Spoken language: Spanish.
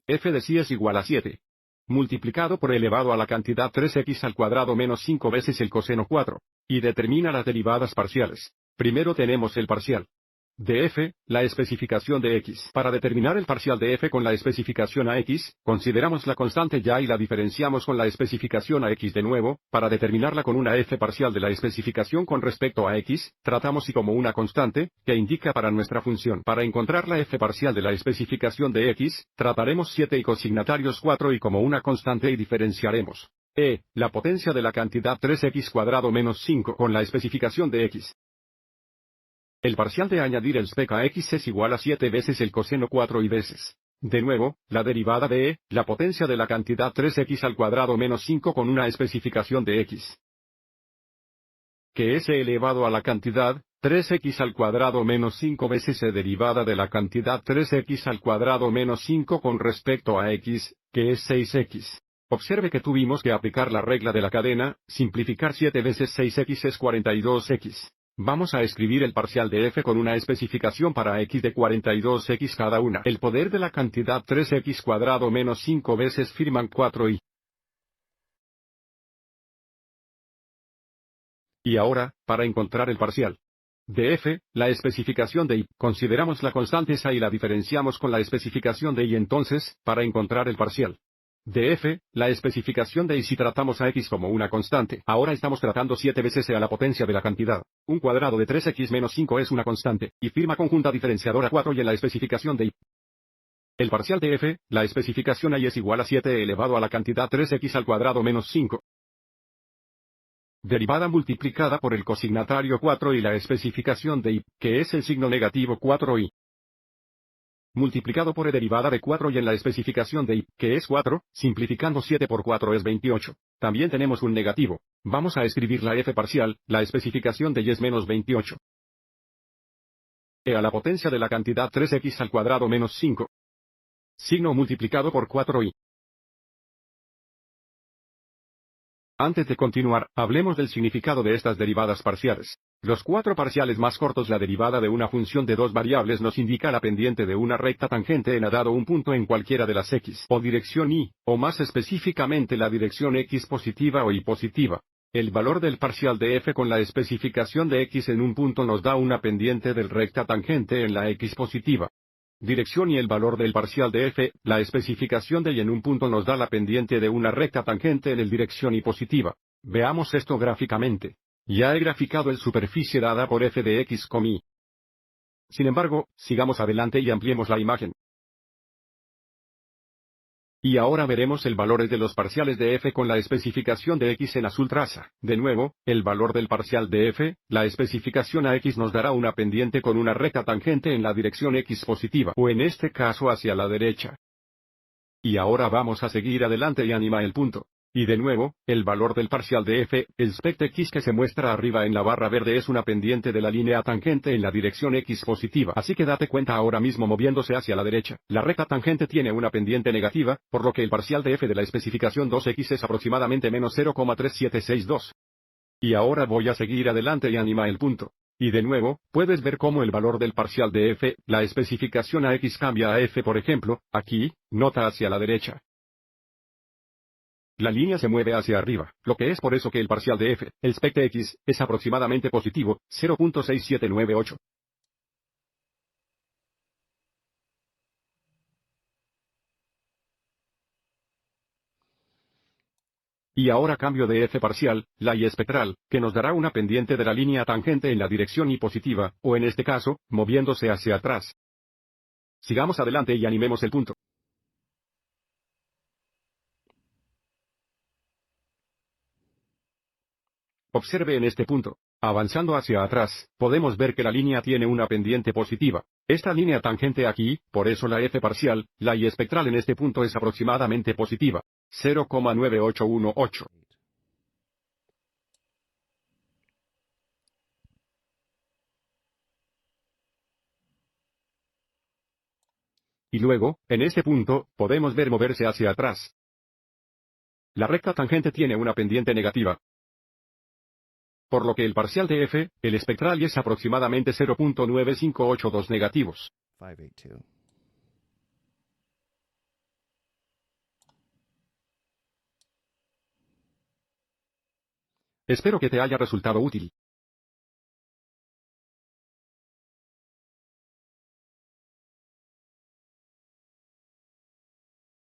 f de psi es igual a 7. Multiplicado por elevado a la cantidad 3x al cuadrado menos 5 veces el coseno 4. Y determina las derivadas parciales. Primero tenemos el parcial de f, la especificación de x. Para determinar el parcial de f con la especificación a x, consideramos la constante ya y la diferenciamos con la especificación a x de nuevo. Para determinarla con una f parcial de la especificación con respecto a x, tratamos y como una constante, que indica para nuestra función. Para encontrar la f parcial de la especificación de x, trataremos 7 y cosignatarios 4 y como una constante y diferenciaremos la potencia de la cantidad 3x cuadrado menos 5 con la especificación de x. El parcial de añadir el spec a x es igual a 7 veces el coseno 4 y veces. De nuevo, la derivada de la potencia de la cantidad 3x al cuadrado menos 5 con una especificación de x. Que es elevado a la cantidad 3x al cuadrado menos 5 veces e derivada de la cantidad 3x al cuadrado menos 5 con respecto a x, que es 6x. Observe que tuvimos que aplicar la regla de la cadena, simplificar 7 veces 6x es 42x. Vamos a escribir el parcial de f con una especificación para x de 42x cada una. El poder de la cantidad 3x cuadrado menos 5 veces firman 4y. Y ahora, para encontrar el parcial de f, la especificación de y, consideramos la constante esa y la diferenciamos con la especificación de y. Entonces, para encontrar el parcial de f, la especificación de y si tratamos a x como una constante, ahora estamos tratando 7 veces e a la potencia de la cantidad. Un cuadrado de 3x menos 5 es una constante, y firma conjunta diferenciadora 4 y en la especificación de y. El parcial de f, la especificación a y es igual a 7 elevado a la cantidad 3x al cuadrado menos 5. Derivada multiplicada por el cosignatario 4 y la especificación de y, que es el signo negativo 4y. Multiplicado por e derivada de 4 y en la especificación de y, que es 4, simplificando 7 por 4 es 28. También tenemos un negativo. Vamos a escribir la f parcial, la especificación de y es menos 28. E a la potencia de la cantidad 3x al cuadrado menos 5. Signo multiplicado por 4y. Antes de continuar, hablemos del significado de estas derivadas parciales. Los 4 parciales más cortos. La derivada de una función de dos variables nos indica la pendiente de una recta tangente en a dado un punto en cualquiera de las x o dirección y, o más específicamente la dirección x positiva o y positiva. El valor del parcial de f con la especificación de x en un punto nos da una pendiente del recta tangente en la x positiva. Dirección y el valor del parcial de f, la especificación de y en un punto nos da la pendiente de una recta tangente en el dirección y positiva. Veamos esto gráficamente. Ya he graficado el superficie dada por f de x con y. Sin embargo, sigamos adelante y ampliemos la imagen. Y ahora veremos el valor de los parciales de f con la especificación de x en azul traza. De nuevo, el valor del parcial de f, la especificación a x nos dará una pendiente con una recta tangente en la dirección x positiva, o en este caso hacia la derecha. Y ahora vamos a seguir adelante y anima el punto. Y de nuevo, el valor del parcial de f, el spect x que se muestra arriba en la barra verde es una pendiente de la línea tangente en la dirección x positiva. Así que date cuenta ahora mismo moviéndose hacia la derecha. La recta tangente tiene una pendiente negativa, por lo que el parcial de f de la especificación 2x es aproximadamente menos 0,3762. Y ahora voy a seguir adelante y anima el punto. Y de nuevo, puedes ver cómo el valor del parcial de f, la especificación a x cambia a f por ejemplo, aquí, nota hacia la derecha. La línea se mueve hacia arriba, lo que es por eso que el parcial de f, el spect x, es aproximadamente positivo, 0.6798. Y ahora cambio de f parcial, la y espectral, que nos dará una pendiente de la línea tangente en la dirección y positiva, o en este caso, moviéndose hacia atrás. Sigamos adelante y animemos el punto. Observe en este punto. Avanzando hacia atrás, podemos ver que la línea tiene una pendiente positiva. Esta línea tangente aquí, por eso la f parcial, la y espectral en este punto es aproximadamente positiva. 0,9818. Y luego, en este punto, podemos ver moverse hacia atrás. La recta tangente tiene una pendiente negativa. Por lo que el parcial de f, el espectral y es aproximadamente 0.9582 negativos. 582. Espero que te haya resultado útil.